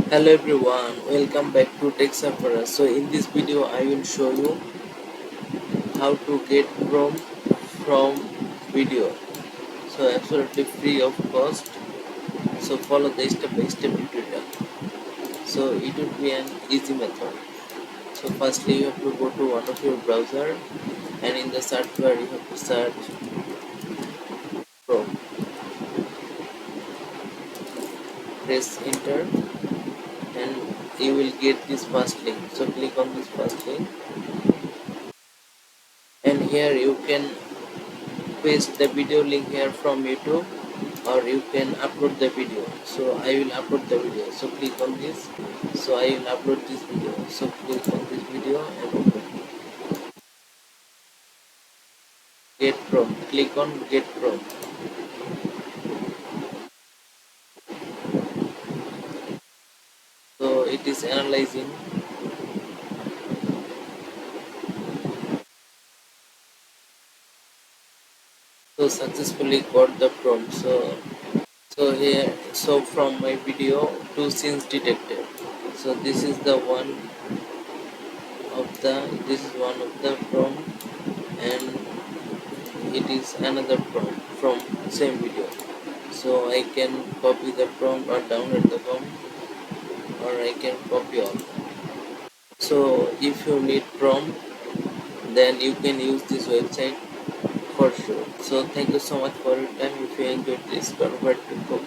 Hello everyone, welcome back to Tech Sufferer. So in this video I will show you how to get prompt from video. So absolutely free of cost. So follow the step-by-step tutorial. So it would be an easy method. So firstly you have to go to one of your browser and in the search bar you have to search Chrome. Press enter and you will get this first link. So click on this first link and here you can paste the video link here from YouTube or you can upload the video. So I will upload the video, so click on this. So I will upload this video, so click on this video and open. Get prompt, click on get prompt. So it is analyzing. So successfully got the prompt. So here, so from my video, two scenes detected. So this is one of the prompt and it is another prompt from same video. So I can copy the prompt or download the prompt or I can copy all. So if you need prompt, then you can use this website for sure. So thank you so much for your time. If you enjoyed this, don't forget to